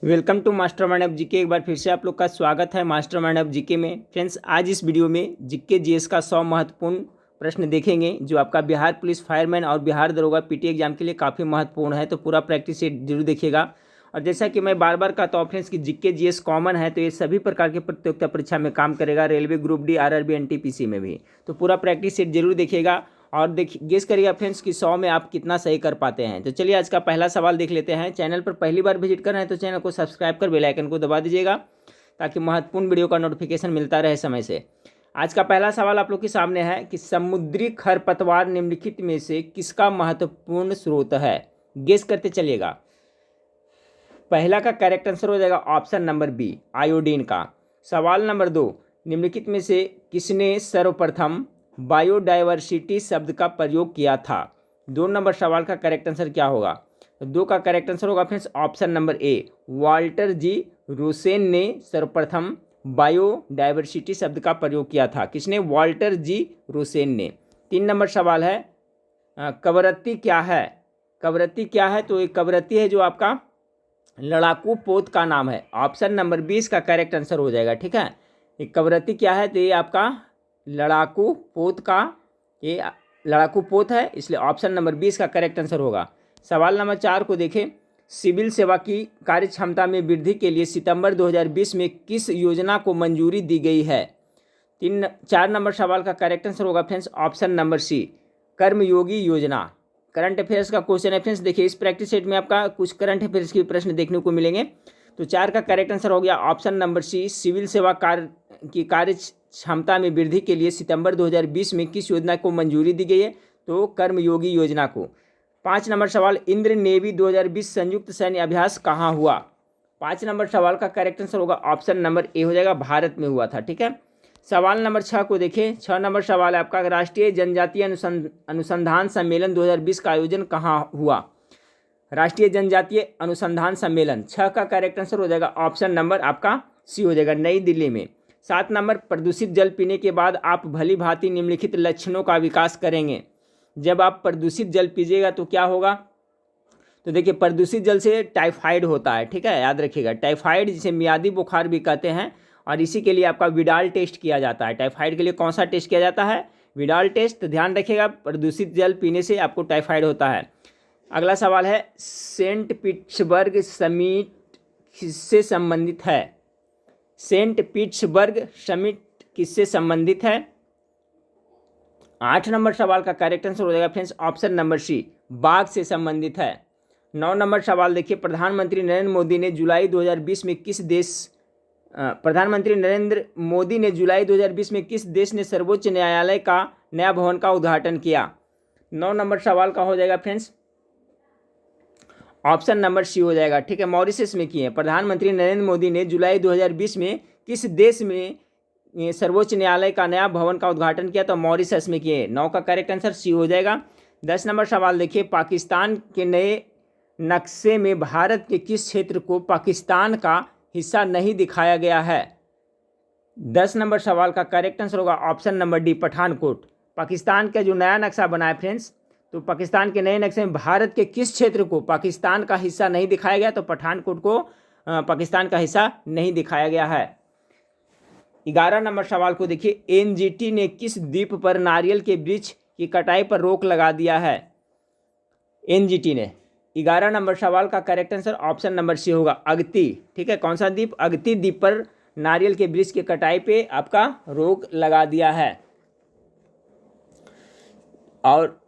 Welcome to Mastermind of GK. एक बार फिर से आप लोग का स्वागत है मास्टरमाइंड ऑफ जीके में। फ्रेंड्स, आज इस वीडियो में जीके जीएस का 100 महत्वपूर्ण प्रश्न देखेंगे जो आपका बिहार पुलिस फायरमैन और बिहार दरोगा पीटी एग्जाम के लिए काफ़ी महत्वपूर्ण है। तो पूरा प्रैक्टिस सेट जरूर देखिएगा। और जैसा कि मैं बार बार कहता हूँ फ्रेंड्स कि जीके जीएस कॉमन है, तो ये सभी प्रकार के प्रतियोगिता परीक्षा में काम करेगा, railway, group D, RRB, NTPC में भी। तो पूरा प्रैक्टिस सेट जरूर देखिएगा और गेस करिएगा फ्रेंड्स कि 100 में आप कितना सही कर पाते हैं। तो चलिए आज का पहला सवाल देख लेते हैं। चैनल पर पहली बार विजिट कर रहे हैं तो चैनल को सब्सक्राइब कर बेल आइकन को दबा दीजिएगा ताकि महत्वपूर्ण वीडियो का नोटिफिकेशन मिलता रहे समय से। आज का पहला सवाल आप लोग के सामने है कि समुद्री खरपतवार निम्नलिखित में से किसका महत्वपूर्ण स्रोत है। गेस करते चलिएगा। पहला का करेक्ट आंसर हो जाएगा ऑप्शन नंबर बी, आयोडीन का। सवाल नंबर 2, निम्नलिखित में से किसने सर्वप्रथम बायोडायवर्सिटी शब्द का प्रयोग किया था। 2 नंबर सवाल का करेक्ट आंसर क्या होगा। 2 का करेक्ट आंसर होगा फ्रेंड्स ऑप्शन नंबर ए, वाल्टर जी रोसेन ने सर्वप्रथम बायोडायवर्सिटी शब्द का प्रयोग किया था। किसने? वाल्टर जी रोसेन ने। 3 नंबर सवाल है कवरत्ती क्या है। कवरत्ती क्या है? तो एक कवरत्ती है जो आपका लड़ाकू पोत का नाम है। ऑप्शन नंबर 20 का करेक्ट आंसर हो जाएगा। ठीक है, ये कवरत्ती क्या है? तो ये आपका लड़ाकू पोत का, ये लड़ाकू पोत है, इसलिए ऑप्शन नंबर 20 का करेक्ट आंसर होगा। सवाल नंबर 4 को देखें। सिविल सेवा की कार्य क्षमता में वृद्धि के लिए सितंबर 2020 में किस योजना को मंजूरी दी गई है। 4 नंबर सवाल का करेक्ट आंसर होगा फ्रेंड्स ऑप्शन नंबर सी, कर्मयोगी योजना। करंट अफेयर्स का क्वेश्चन है फ्रेंड्स। देखिए इस प्रैक्टिस सेट में आपका कुछ करंट अफेयर्स के प्रश्न देखने को मिलेंगे। तो 4 का करेक्ट आंसर हो गया ऑप्शन नंबर सी, सिविल सेवा कार्य क्षमता में वृद्धि के लिए सितंबर 2020 में किस योजना को मंजूरी दी गई है। तो कर्मयोगी योजना को। 5 नंबर सवाल, इंद्र नेवी 2020 संयुक्त सैन्य अभ्यास कहाँ हुआ। 5 नंबर सवाल का करेक्ट आंसर होगा ऑप्शन नंबर ए हो जाएगा, भारत में हुआ था। ठीक है, सवाल नंबर 6 को देखें। 6 नंबर सवाल है आपका, राष्ट्रीय जनजातीय अनुसंधान सम्मेलन 2020 का आयोजन कहाँ हुआ। राष्ट्रीय जनजातीय अनुसंधान सम्मेलन 6 का करेक्ट आंसर हो जाएगा ऑप्शन नंबर आपका सी हो जाएगा, नई दिल्ली में। 7 नंबर, प्रदूषित जल पीने के बाद आप भली भांति निम्नलिखित लक्षणों का विकास करेंगे। जब आप प्रदूषित जल पीजिएगा तो क्या होगा। तो देखिए प्रदूषित जल से टाइफाइड होता है। ठीक है, याद रखिएगा, टाइफाइड जिसे मियादी बुखार भी कहते हैं, और इसी के लिए आपका विडाल टेस्ट किया जाता है। टाइफाइड के लिए कौन सा टेस्ट किया जाता है? Widal test. तो ध्यान रखिएगा, प्रदूषित जल पीने से आपको टाइफाइड होता है। अगला सवाल है, सेंट पीटर्सबर्ग समिट किससे संबंधित है। सेंट पीटर्सबर्ग समिट किससे संबंधित है। 8 नंबर सवाल का करेक्ट आंसर हो जाएगा फ्रेंड्स ऑप्शन नंबर सी, बाघ से संबंधित है। 9 नंबर सवाल देखिए, प्रधानमंत्री नरेंद्र मोदी ने जुलाई 2020 में किस देश ने सर्वोच्च न्यायालय का नया भवन का उद्घाटन किया। 9 नंबर सवाल का हो जाएगा फ्रेंड्स ऑप्शन नंबर सी हो जाएगा। ठीक है, मॉरिशस में किए। प्रधानमंत्री नरेंद्र मोदी ने जुलाई 2020 में किस देश में सर्वोच्च न्यायालय का नया भवन का उद्घाटन किया? तो मॉरिशस में किए। 9 का करेक्ट आंसर सी हो जाएगा। 10 नंबर सवाल देखिए, पाकिस्तान के नए नक्शे में भारत के किस क्षेत्र को पाकिस्तान का हिस्सा नहीं दिखाया गया है। 10 नंबर सवाल का करेक्ट आंसर होगा option number D, Pathankot. Pakistan का जो नया नक्शा बना है फ्रेंड्स, तो पाकिस्तान के नए नक्शे में भारत के किस क्षेत्र को पाकिस्तान का हिस्सा नहीं दिखाया गया। तो पठानकोट को पाकिस्तान का हिस्सा नहीं दिखाया गया है। 11 नंबर सवाल को देखिए, एनजीटी ने किस द्वीप पर नारियल के वृक्ष की कटाई पर रोक लगा दिया है। एनजीटी ने। 11 नंबर सवाल का correct answer option number C होगा, अगती। ठीक है, कौन सा द्वीप? अगती द्वीप पर नारियल के वृक्ष की कटाई पे आपका रोक लगा दिया है। और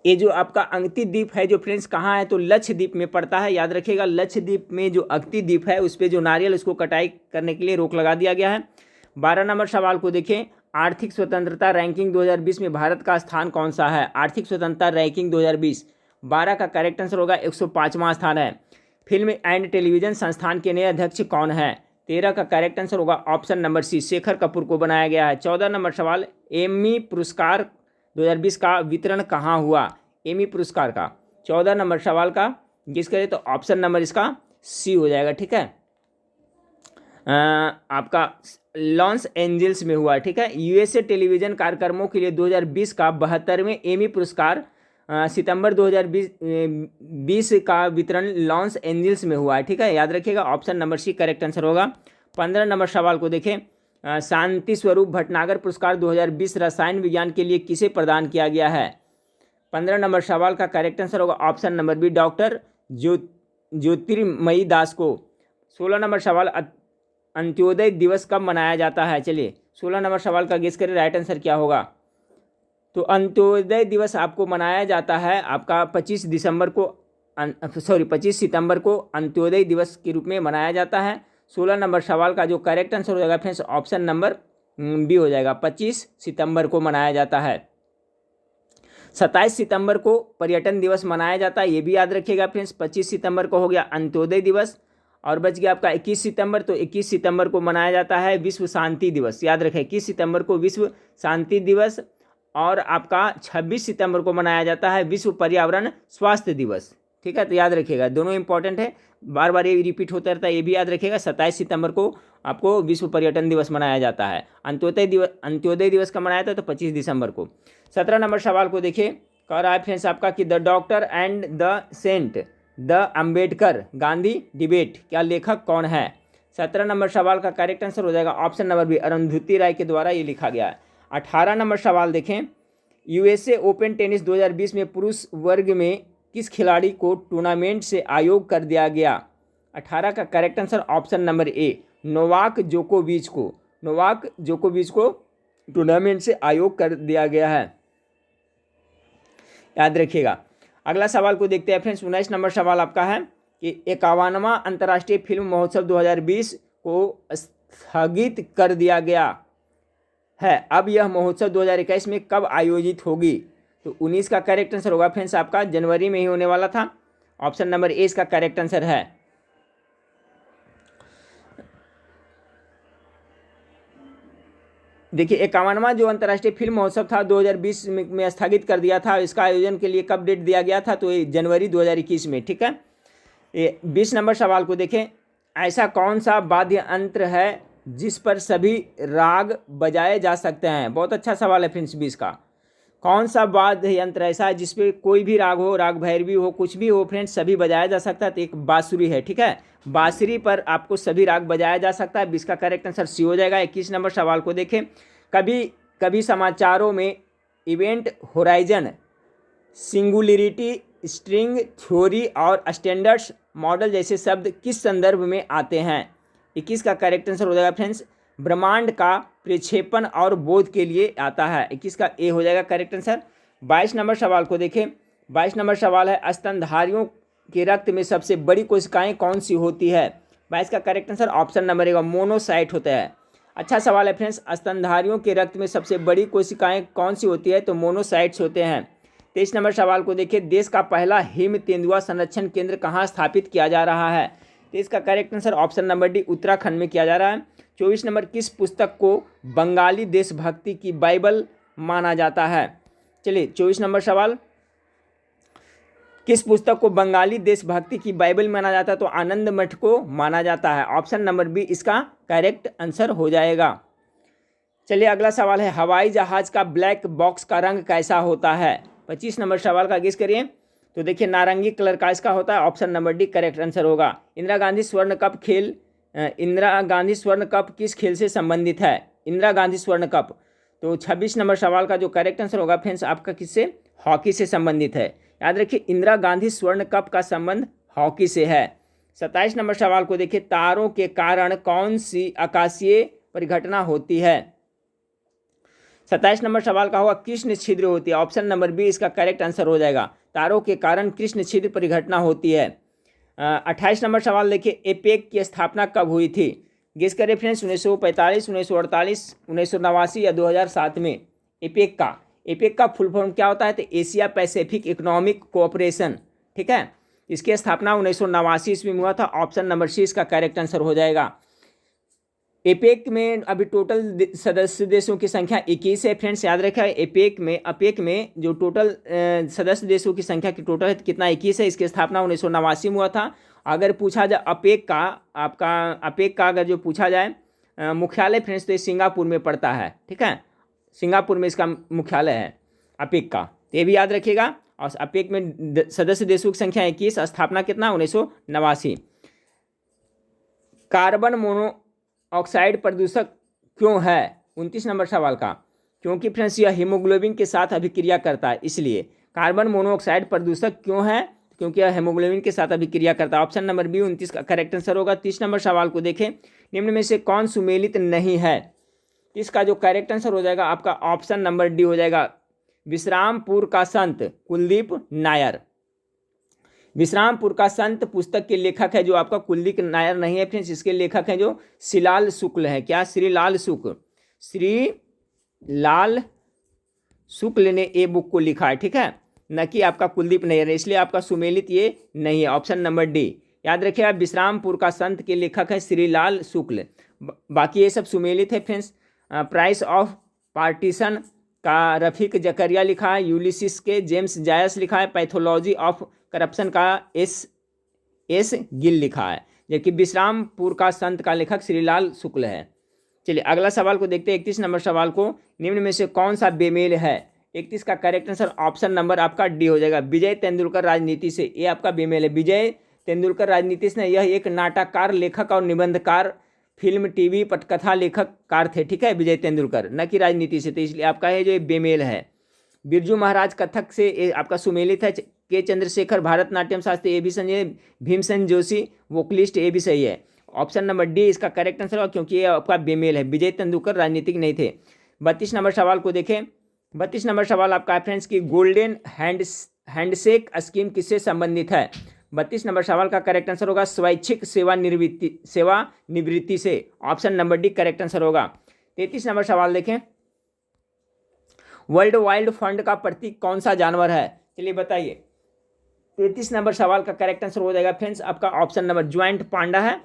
ये जो आपका अगती द्वीप है जो फ्रेंड्स कहाँ है, तो लक्षद्वीप में पड़ता है। याद रखिएगा, लक्षद्वीप में जो अगती द्वीप है उस पर जो नारियल उसको कटाई करने के लिए रोक लगा दिया गया है। 12 नंबर सवाल को देखें, आर्थिक स्वतंत्रता रैंकिंग 2020 में भारत का स्थान कौन सा है। आर्थिक स्वतंत्रता रैंकिंग 2020, 12 का करेक्ट आंसर होगा 105वां स्थान है। फिल्म एंड टेलीविजन संस्थान के नए अध्यक्ष कौन है। 13 का करेक्ट आंसर होगा option number C, Shekhar Kapoor को बनाया गया है। 14 नंबर सवाल, एमी पुरस्कार 2020 का वितरण कहाँ हुआ। एमी पुरस्कार का 14 नंबर सवाल का गेस करें तो ऑप्शन नंबर इसका सी हो जाएगा। ठीक है, आपका लॉस एंजल्स में हुआ। ठीक है, यूएसए टेलीविजन कार्यक्रमों के लिए 2020 का 72वें एमी पुरस्कार सितंबर 2020 का वितरण लॉस एंजल्स में हुआ है, ठीक है, याद रखिएगा। Option number C correct answer होगा। 15 नंबर सवाल को देखें। शांति स्वरूप भटनागर पुरस्कार 2020 रसायन विज्ञान के लिए किसे प्रदान किया गया है? 15 नंबर सवाल का करेक्ट आंसर होगा ऑप्शन नंबर बी डॉक्टर ज्योतिर्मयी दास को। 16 नंबर सवाल, अंत्योदय दिवस कब मनाया जाता है? चलिए 16 नंबर सवाल का गेस करें, राइट आंसर क्या होगा। तो अंत्योदय दिवस आपको मनाया जाता है आपका 25 सितंबर को अंत्योदय दिवस के रूप में मनाया जाता है। 16 नंबर सवाल का जो करेक्ट आंसर हो जाएगा फ्रेंड्स ऑप्शन नंबर बी हो जाएगा, 25 सितंबर को मनाया जाता है। 27 सितंबर को पर्यटन दिवस मनाया जाता है, ये भी याद रखिएगा फ्रेंड्स। 25 सितंबर को हो गया अंत्योदय दिवस, और बच गया आपका 21 सितंबर। तो 21 सितंबर को मनाया जाता है विश्व शांति दिवस, याद रखें 21 सितंबर को विश्व शांति दिवस। और आपका 26 सितंबर को मनाया जाता है विश्व पर्यावरण स्वास्थ्य दिवस, ठीक है। तो याद रखिएगा, दोनों इंपॉर्टेंट है, बार बार ये रिपीट होता रहता है, ये भी याद रखिएगा। 27 सितंबर को आपको विश्व पर्यटन दिवस मनाया जाता है। अंत्योदय दिवस का मनाया था तो 25 दिसंबर को। 17 नंबर सवाल को देखिए, कह रहा है फ्रेंड्स आपका कि the doctor and the saint the Ambedkar Gandhi debate क्या लेखक कौन है? 17 नंबर सवाल का करेक्ट आंसर हो जाएगा ऑप्शन नंबर बी, अरुंधति राय के द्वारा ये लिखा गया है। 18 नंबर सवाल देखें, यूएसए ओपन टेनिस 2020 में पुरुष वर्ग में किस खिलाड़ी को टूर्नामेंट से आयोग कर दिया गया? 18 का करेक्ट आंसर ऑप्शन नंबर ए, नोवाक जोकोविच को टूर्नामेंट से आयोग कर दिया गया है, याद रखिएगा। अगला सवाल को देखते हैं फ्रेंड्स। 19 नंबर सवाल आपका है कि 51वां अंतर्राष्ट्रीय फिल्म महोत्सव 2020 को स्थगित कर दिया गया है, अब यह महोत्सव 2021 में कब आयोजित होगी? तो 19 का करेक्ट आंसर होगा फ्रेंड्स आपका जनवरी में ही होने वाला था, ऑप्शन नंबर ए इसका करेक्ट आंसर है। देखिए 51वां जो अंतर्राष्ट्रीय फिल्म महोत्सव था 2020 में स्थगित कर दिया था, इसका आयोजन के लिए कब डेट दिया गया था? तो ये जनवरी 2021 में, ठीक है। ये 20 नंबर सवाल को देखें, ऐसा कौन सा वाद्य यंत्र है जिस पर सभी राग बजाए जा सकते हैं? बहुत अच्छा सवाल है फ्रेंड्स 20 का। कौन सा वाद्य यंत्र ऐसा है जिस पे कोई भी राग हो, राग भैरवी हो, कुछ भी हो फ्रेंड्स, सभी बजाया जा सकता है? तो एक बांसुरी है, ठीक है। बांसुरी पर आपको सभी राग बजाया जा सकता है, 20 का करेक्ट आंसर सी हो जाएगा। 21 नंबर सवाल को देखें, कभी समाचारों में event horizon, singularity, string theory और स्टैंडर्ड्स मॉडल जैसे शब्द किस संदर्भ में आते हैं? 21 का करेक्ट आंसर हो जाएगा फ्रेंड्स ब्रह्मांड का प्रक्षेपण और बोध के लिए आता है, 21 का ए हो जाएगा करेक्ट आंसर। 22 नंबर सवाल को देखें, 22 नंबर सवाल है स्तनधारियों के रक्त में सबसे बड़ी कोशिकाएं कौन सी होती है? 22 का करेक्ट आंसर ऑप्शन नंबर ए मोनोसाइट होता है। अच्छा सवाल है फ्रेंड्स, स्तनधारियों के रक्त में सबसे बड़ी कोशिकाएं कौन सी होती है? तो मोनोसाइट्स होते हैं। 23 नंबर सवाल को देखिए, देश का पहला हिम तेंदुआ संरक्षण केंद्र कहाँ स्थापित किया जा रहा है? तो इसका correct answer option number D Uttarakhand में किया जा रहा है। 24 नंबर, किस पुस्तक को बंगाली देशभक्ति की बाइबल माना जाता है? चलिए 24 नंबर सवाल, किस पुस्तक को बंगाली देशभक्ति की बाइबल माना जाता है? तो आनंद मठ को माना जाता है, ऑप्शन नंबर बी इसका करेक्ट आंसर हो जाएगा। चलिए अगला सवाल है, हवाई जहाज का ब्लैक बॉक्स का रंग कैसा होता है? 25 नंबर सवाल का गेस करिए। तो देखिए नारंगी कलर का इसका होता है, option number D correct answer होगा। इंदिरा गांधी स्वर्ण कप किस खेल से संबंधित है? इंदिरा गांधी स्वर्ण कप, तो 26 नंबर सवाल का जो करेक्ट आंसर होगा फ्रेंड्स आपका किससे? हॉकी से संबंधित है, याद रखिए इंदिरा गांधी स्वर्ण कप का संबंध हॉकी से है। 27 नंबर सवाल को देखिए, तारों के कारण कौन सी आकाशीय परिघटना होती है? 27 नंबर सवाल का होगा कृष्ण छिद्र होती है, ऑप्शन नंबर बी इसका करेक्ट आंसर हो जाएगा। तारों के कारण कृष्ण छिद्र परिघटना होती है। 28 नंबर सवाल देखिए, एपेक की स्थापना कब हुई थी? गेस करें फ्रेंड्स, 1945, 1948, 1989 या 2007 में। एपेक का फुल फॉर्म क्या होता है? तो एशिया पैसिफिक इकोनॉमिक कोऑपरेशन, ठीक है। इसकी स्थापना 1989 ईस्वी में हुआ था, ऑप्शन नंबर सी इसका करेक्ट आंसर हो जाएगा। एपेक में अभी टोटल सदस्य देशों की संख्या 21 है फ्रेंड्स, याद रखें। एपेक में जो टोटल सदस्य देशों की संख्या की टोटल है कितना? 21 है। इसकी स्थापना 1989 में हुआ था। अगर पूछा जाए अपेक का अगर जो पूछा जाए मुख्यालय फ्रेंड्स, तो ये सिंगापुर में पड़ता है, ठीक है। सिंगापुर में इसका मुख्यालय है अपेक का, तो ये भी याद रखिएगा। और अपेक में सदस्य देशों की संख्या 21, स्थापना कितना 1989। कार्बन मोनोऑक्साइड प्रदूषक क्यों है 29 नंबर सवाल का, क्योंकि फ्रेंड्स यह हीमोग्लोबिन के साथ अभिक्रिया करता है, इसलिए कार्बन मोनोऑक्साइड प्रदूषक क्यों है, क्योंकि यह हीमोग्लोबिन के साथ अभिक्रिया करता है। ऑप्शन नंबर बी 29 का करेक्ट आंसर होगा। 30 नंबर सवाल को देखें, निम्न में से कौन सुमेलित नहीं है। इसका जो करेक्ट आंसर हो जाएगा आपका ऑप्शन नंबर डी हो जाएगा, विश्रामपुर का संत कुलदीप नायर। विश्रामपुर का संत पुस्तक के लेखक है जो आपका कुलदीप नायर नहीं है फ्रेंड्स, इसके लेखक हैं जो श्रीलाल शुक्ल है। क्या, श्रीलाल शुक्ल, श्रीलाल शुक्ल ने ये बुक को लिखा है, ठीक है, न कि आपका कुलदीप नायर है, इसलिए आपका सुमेलित ये नहीं है। ऑप्शन नंबर डी याद रखिए आप, विश्रामपुर का संत के लेखक है श्रीलाल शुक्ल। बाकी ये सब सुमेलित है फ्रेंड्स। प्राइस ऑफ पार्टीशन का रफीक जकरिया लिखा है, यूलिसिस के जेम्स जायस लिखा है, पैथोलॉजी ऑफ करप्शन का एस गिल लिखा है, जबकि विश्रामपुर का संत का लेखक श्रीलाल शुक्ल है। चलिए अगला सवाल को देखते हैं, 31 नंबर सवाल को, निम्न में से कौन सा बेमेल है। 31 का करेक्ट आंसर ऑप्शन नंबर आपका डी हो जाएगा, विजय तेंदुलकर राजनीति से। ये आपका बेमेल है। विजय तेंदुलकर राजनीति से यह एक नाटककार, लेखक और निबंधकार, फिल्म, टीवी, पटकथा लेखककार थे, ठीक है, विजय तेंदुलकर, न कि राजनीति से, तो इसलिए आपका है जो बेमेल है। बिरजू महाराज कथक से आपका सुमेलित है। के चंद्रशेखर भारतनाट्यम शास्त्री, ए भी सही है। भीमसेन जोशी वोकलिस्ट, ए भी सही है। ऑप्शन नंबर डी इसका करेक्ट आंसर होगा, क्योंकि ये आपका बेमेल है, विजय तेंदुलकर राजनीतिक नहीं थे। 32 नंबर सवाल को देखें, 32 नंबर सवाल आपका है फ्रेंड्स की गोल्डन हैंडशेक स्कीम किससे संबंधित है। 32 नंबर सवाल का करेक्ट आंसर होगा स्वैच्छिक सेवानिवृत्ति से। Option number D correct answer होगा। 33 नंबर सवाल देखें, वर्ल्ड वाइल्ड फंड का प्रतीक कौन सा जानवर है, चलिए बताइए। 33 नंबर सवाल का करेक्ट आंसर हो जाएगा फ्रेंड्स आपका ऑप्शन नंबर ज्वाइंट पांडा है।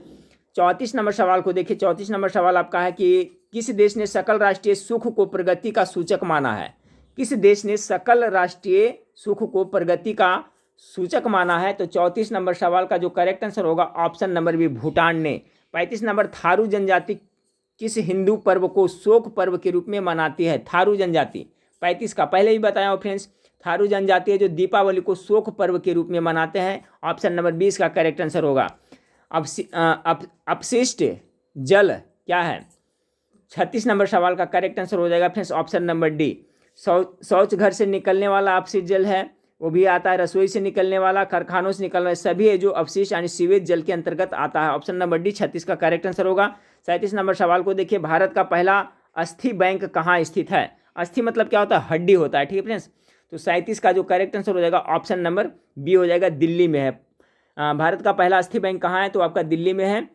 34 नंबर सवाल को देखिए, 34 नंबर सवाल आपका है कि किस देश ने सकल राष्ट्रीय सुख को प्रगति का सूचक माना है। किस देश ने सकल राष्ट्रीय सुख को प्रगति का सूचक माना है, तो 34 नंबर सवाल का जो करेक्ट आंसर होगा ऑप्शन नंबर बी भूटान ने। 35 नंबर, थारू जनजाति किस हिंदू पर्व को शोक पर्व के रूप में मनाती है। थारू जनजाति 35 का पहले ही बताया हूँ फ्रेंड्स, थारू जनजाति है जो दीपावली को शोक पर्व के रूप में मनाते हैं। ऑप्शन नंबर 20 का करेक्ट आंसर होगा। अपशिष्ट जल क्या है। 36 नंबर सवाल का करेक्ट आंसर हो जाएगा फ्रेंड्स ऑप्शन नंबर डी, शौच घर से निकलने वाला अपशिष्ट जल है, वो भी आता है। रसोई से निकलने वाला, कारखानों से निकलने वाला, सभी है जो अपशिष्ट यानी सीवेज जल के अंतर्गत आता है। ऑप्शन नंबर डी 36 का करेक्ट आंसर होगा। 37 नंबर सवाल को देखिए, भारत का पहला अस्थि बैंक कहाँ स्थित है। अस्थि मतलब क्या होता है, हड्डी होता है, ठीक है फ्रेंड्स। तो 37 का जो करेक्ट आंसर हो जाएगा ऑप्शन नंबर बी हो जाएगा, दिल्ली में है। भारत का पहला अस्थि बैंक कहाँ है, तो आपका दिल्ली में है।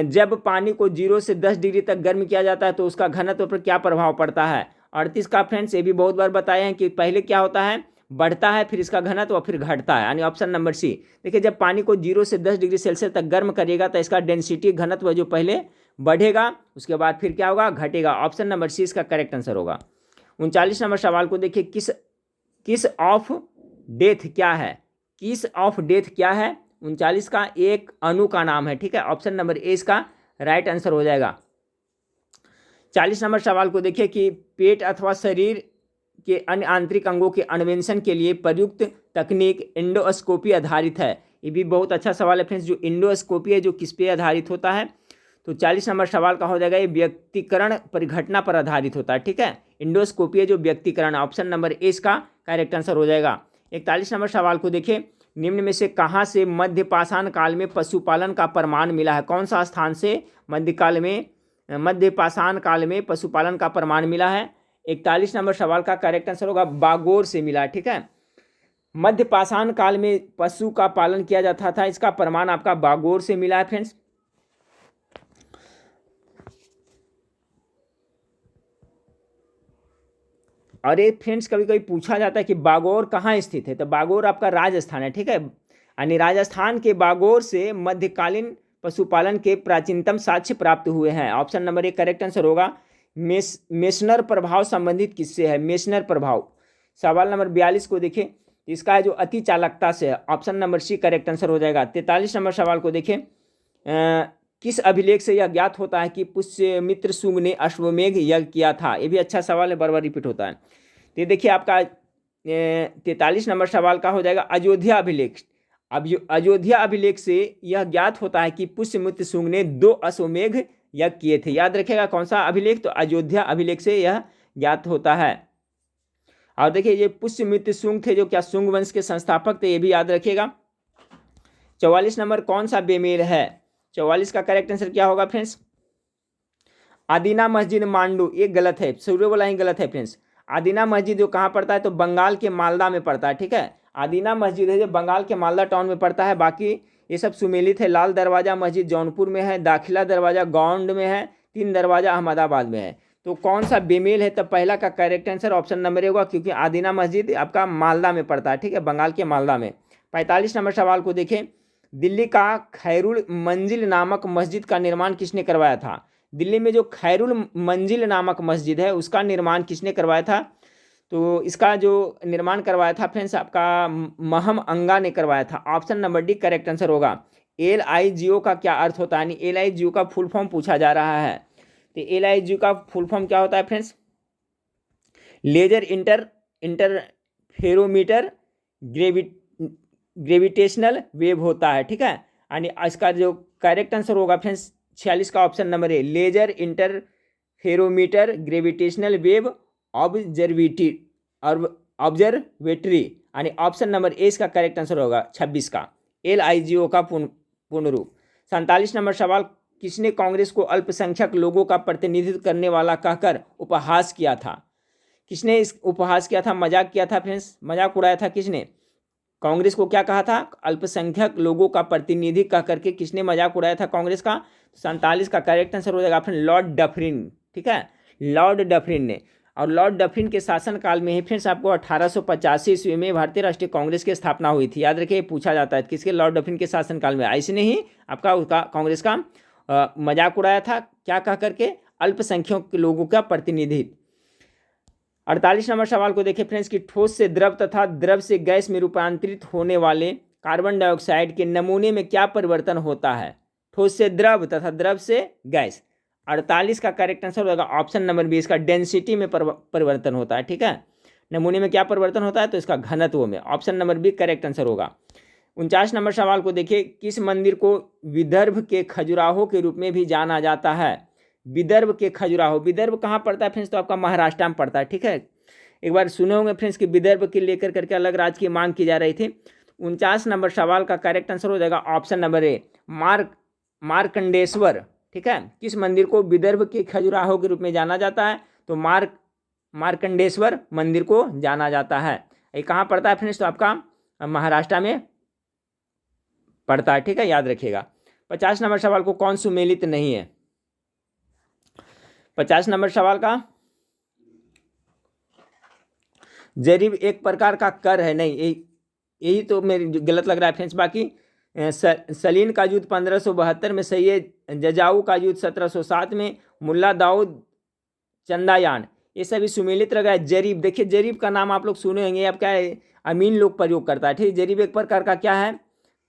जब पानी को 0 से 10 डिग्री तक गर्म किया जाता है तो उसका घनत्व पर क्या प्रभाव पड़ता है। 38 का फ्रेंड्स ये भी बहुत बार बताए हैं कि पहले क्या होता है, बढ़ता है, फिर इसका घनत्व और फिर घटता है, यानी ऑप्शन नंबर सी। देखिए जब पानी को 0 से 10 डिग्री सेल्सियस तक गर्म करिएगा तो इसका डेंसिटी घनत्व जो पहले बढ़ेगा उसके बाद फिर क्या होगा, घटेगा। ऑप्शन नंबर सी इसका करेक्ट आंसर होगा। 39 नंबर सवाल को देखिए, किस ऑफ डेथ क्या है। किस ऑफ डेथ क्या है, 39 का एक अणु का नाम है, ठीक है। ऑप्शन नंबर ए इसका राइट आंसर हो जाएगा। 40 नंबर सवाल को देखिए कि पेट अथवा शरीर के अन्य आंतरिक अंगों के अन्वेषण के लिए प्रयुक्त तकनीक एंडोस्कोपी आधारित है। ये भी बहुत अच्छा सवाल है फ्रेंड्स, जो एंडोस्कोपी है जो किस पे आधारित होता है, तो 40 नंबर सवाल का हो जाएगा ये व्यक्तिकरण परिघटना पर आधारित होता है, ठीक है। एंडोस्कोपी है जो व्यक्तिकरण, ऑप्शन नंबर ए इसका करेक्ट आंसर हो जाएगा। 41 नंबर सवाल को देखिए, निम्न में से कहाँ से मध्य पाषाण काल में पशुपालन का प्रमाण मिला है। कौन सा स्थान से मध्य पाषाण काल में पशुपालन का प्रमाण मिला है। 41 नंबर सवाल का करेक्ट आंसर होगा बागोर से मिला, ठीक है। मध्य पाषाण काल में पशु का पालन किया जाता था, इसका प्रमाण आपका बागोर से मिला है फ्रेंड्स। और ये फ्रेंड्स कभी कभी पूछा जाता है कि बागोर कहाँ स्थित है, तो बागोर आपका राजस्थान है, ठीक है। यानी राजस्थान के बागोर से मध्यकालीन पशुपालन के प्राचीनतम साक्ष्य प्राप्त हुए हैं। Option number A correct answer होगा। मेसनर प्रभाव संबंधित किससे है, मेसनर प्रभाव। सवाल नंबर 42 को देखें, इसका है जो अति चालकता से है, option number C correct answer हो जाएगा। 43 नंबर सवाल को देखें, किस अभिलेख से यह ज्ञात होता है कि पुष्यमित्र शुंग ने अश्वमेघ यज्ञ किया था। ये भी अच्छा सवाल है, बार बार रिपीट होता है। तो ये देखिए आपका 43 नंबर सवाल का हो जाएगा अयोध्या अभिलेख। अब अयोध्या अभिलेख से यह ज्ञात होता है कि पुष्यमित्र शुंग ने 2 अश्वमेध यज्ञ किए थे। याद रखेगा कौन सा अभिलेख, तो अयोध्या अभिलेख से यह ज्ञात होता है। और देखिए ये पुष्यमित्र शुंग थे जो क्या शुंग वंश के संस्थापक थे, ये भी याद रखिएगा। 44 नंबर कौन सा बेमेल है, 44 का करेक्ट आंसर क्या होगा फ्रेंड्स, आदीना मस्जिद मांडू, ये गलत है, शुरू वाला ही गलत है फ्रेंड्स। आदीना मस्जिद जो कहाँ पड़ता है, तो बंगाल के मालदा में पड़ता है, ठीक है। आदीना मस्जिद है जो बंगाल के मालदा टाउन में पड़ता है, बाकी ये सब सुमेलित है। लाल दरवाजा मस्जिद जौनपुर में है, दाखिला दरवाजा गौंड में है, 3 दरवाजा अहमदाबाद में है। तो कौन सा बेमेल है, तब पहला का करेक्ट आंसर ऑप्शन नंबर ए होगा, क्योंकि आदीना मस्जिद आपका मालदा में पड़ता है, ठीक है, बंगाल के मालदा में। 45 नंबर सवाल को देखें, दिल्ली का खैरुल मंजिल नामक मस्जिद का निर्माण किसने करवाया था। दिल्ली में जो खैरुल मंजिल नामक मस्जिद है उसका निर्माण किसने करवाया था, तो इसका जो निर्माण करवाया था फ्रेंड्स आपका महम अंगा ने करवाया था। Option number D correct answer होगा। LIGO का क्या अर्थ होता है, यानी LIGO का फुल फॉर्म पूछा जा रहा है, तो LIGO का फुल फॉर्म क्या होता है friends, laser interferometer gravitational wave होता है, ठीक है। यानी इसका जो करेक्ट आंसर होगा फ्रेंड्स 46 का option number A, laser interferometer gravitational wave observatory, यानी ऑप्शन नंबर ए इसका करेक्ट आंसर होगा 26 का, LIGO का पूर्ण रूप। 47 नंबर सवाल, किसने कांग्रेस को अल्पसंख्यक लोगों का प्रतिनिधित्व करने वाला कहकर उपहास किया था। किसने इस उपहास किया था, मजाक किया था फ्रेंड्स, मजाक उड़ाया था किसने, कांग्रेस को क्या कहा था, अल्पसंख्यक लोगों का प्रतिनिधि कह करके किसने मजाक उड़ाया था कांग्रेस का। 47 का करेक्ट आंसर हो जाएगा फ्रेंड लॉर्ड डफरिन, ठीक है, लॉर्ड डफरिन ने। और लॉर्ड डफरिन के शासनकाल में ही फ्रेंड्स आपको 1885 ईस्वी में भारतीय राष्ट्रीय कांग्रेस की स्थापना हुई थी। याद रखिए पूछा जाता है किसके, लॉर्ड डफरिन के शासनकाल में। ऐसे नहीं आपका उसका कांग्रेस का मजाक उड़ाया था, क्या कह करके, अल्पसंख्यक लोगों का प्रतिनिधित्व। 48 नंबर सवाल को देखिए फ्रेंड्स कि ठोस से द्रव तथा द्रव से गैस में रूपांतरित होने वाले कार्बन डाइऑक्साइड के नमूने में क्या परिवर्तन होता है। ठोस से द्रव तथा द्रव से गैस। 48 का करेक्ट आंसर होगा ऑप्शन नंबर बी, इसका डेंसिटी में परिवर्तन होता है, ठीक है। नमूने में क्या परिवर्तन होता है, तो इसका घनत्व में। Option number B correct answer होगा। 49 नंबर सवाल को देखिए, किस मंदिर को विदर्भ के खजुराहो के रूप में भी जाना जाता है। विदर्भ के खजुराहो, विदर्भ कहाँ पड़ता है फ्रेंड्स, तो आपका महाराष्ट्र में पड़ता है, ठीक है। एक बार सुने होंगे फ्रेंड्स कि विदर्भ के लेकर करके अलग राज्य की मांग की जा रही थी। 49 नंबर सवाल का करेक्ट आंसर हो जाएगा ऑप्शन नंबर ए, मार्कंडेश्वर, ठीक है। किस मंदिर को विदर्भ के खजुराहो के रूप में जाना जाता है, तो मार्कंडेश्वर मंदिर को जाना जाता है। ये कहाँ पड़ता है फ्रेंड्स, तो आपका महाराष्ट्र में पड़ता है, ठीक है, याद रखिएगा। 50 नंबर सवाल को कौन सुमेलित नहीं है। 50 नंबर सवाल का, जरीब एक प्रकार का कर है, नहीं यही तो मेरी गलत लग रहा है फ्रेंड्स। बाकी सलीन का युद्ध 1572 में, सैयद जजाऊ का युद्ध 1707 में, मुल्ला दाऊद चंदायान, ये सभी सुमेलित लग रहा है। जरीब, देखिए जरीब का नाम आप लोग सुने होंगे, अब क्या है अमीन लोग प्रयोग करता है, ठीक। जरीब एक प्रकार का क्या है,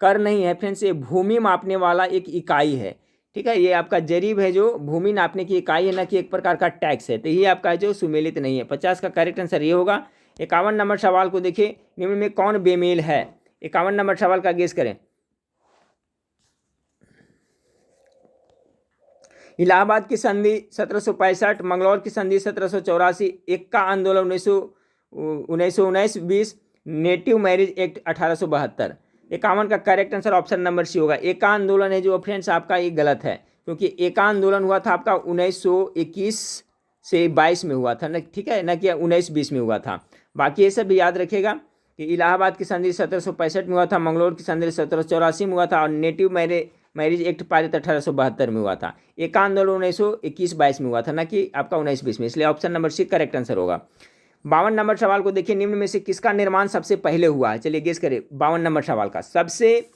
कर नहीं है फ्रेंड्स, ये भूमि मापने वाला एक इकाई है, ठीक है। ये आपका जरीब है जो भूमि नापने की इकाई है, ना कि एक प्रकार का टैक्स है, तो ये आपका जो सुमेलित नहीं है। 50 का करेक्ट आंसर ये होगा। 51 नंबर सवाल को देखिए, निम्न में कौन बेमेल है। 51 नंबर सवाल का गेस करें। इलाहाबाद की संधि 1765, मंगलौर की संधि 1784, एक्का आंदोलन 1919-20, नेटिव मैरिज एक्ट 1872। 51 का correct answer option number C होगा। एका आंदोलन है जो फ्रेंड्स आपका ये गलत है, क्योंकि एका आंदोलन हुआ था आपका 1921 से 22 में हुआ था ना, ठीक है, ना कि 19-20 में हुआ था। बाकी ये सब भी याद रखिएगा कि इलाहाबाद की संधि 1765 में हुआ था, मंगलौर की संधि 1784 में हुआ था, और नेटिव मैरिज एक्ट पारित 1872 में हुआ था। एका आंदोलन 1921-22 में हुआ था, ना कि आपका 19-20 में, इसलिए option number C correct answer होगा। 52 नंबर सवाल को देखिए, निम्न में से किसका निर्माण सबसे पहले हुआ है। चलिए गेस करें 52 नंबर सवाल का। सबसे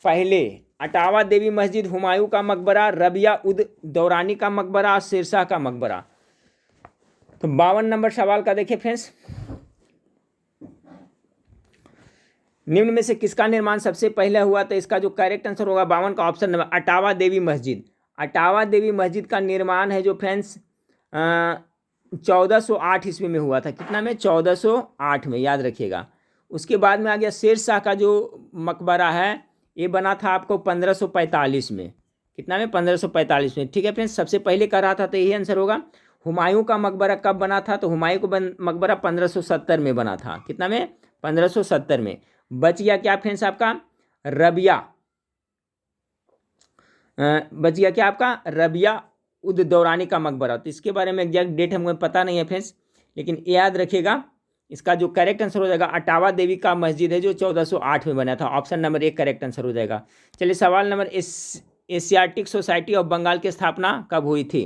पहले अटावा देवी मस्जिद, हुमायूं का मकबरा, रबिया उद दौरानी का मकबरा, शेरशाह का मकबरा। तो 52 नंबर सवाल का देखिए फ्रेंड्स, निम्न में से किसका निर्माण सबसे पहले हुआ, तो इसका जो करेक्ट आंसर होगा 52 का ऑप्शन नंबर अटावा देवी मस्जिद। अटावा देवी मस्जिद का निर्माण है जो फ्रेंड्स 1408 ईस्वी में हुआ था। कितना में? 1408 में, याद रखिएगा। उसके बाद में आ गया शेर शाह का जो मकबरा है, ये बना था आपको 1545 में। कितना में? 1545 में। ठीक है फ्रेंड्स, सबसे पहले कर रहा था तो यही आंसर होगा। हुमायूं का मकबरा कब बना था? तो हुमायूं का मकबरा 1570 में बना था। कितना में? 1570 में। बच गया क्या फ्रेंड्स आपका? रबिया। बच गया क्या आपका? रबिया उद दौरानी का मकबरा। तो इसके बारे में एग्जैक्ट डेट हमको पता नहीं है फ्रेंड्स, लेकिन याद रखिएगा इसका जो करेक्ट आंसर हो जाएगा अटावा देवी का मस्जिद है जो 1408 में बना था। ऑप्शन नंबर 1 करेक्ट आंसर हो जाएगा। चलिए सवाल number, Asiatic Society of Bengal की स्थापना कब हुई थी?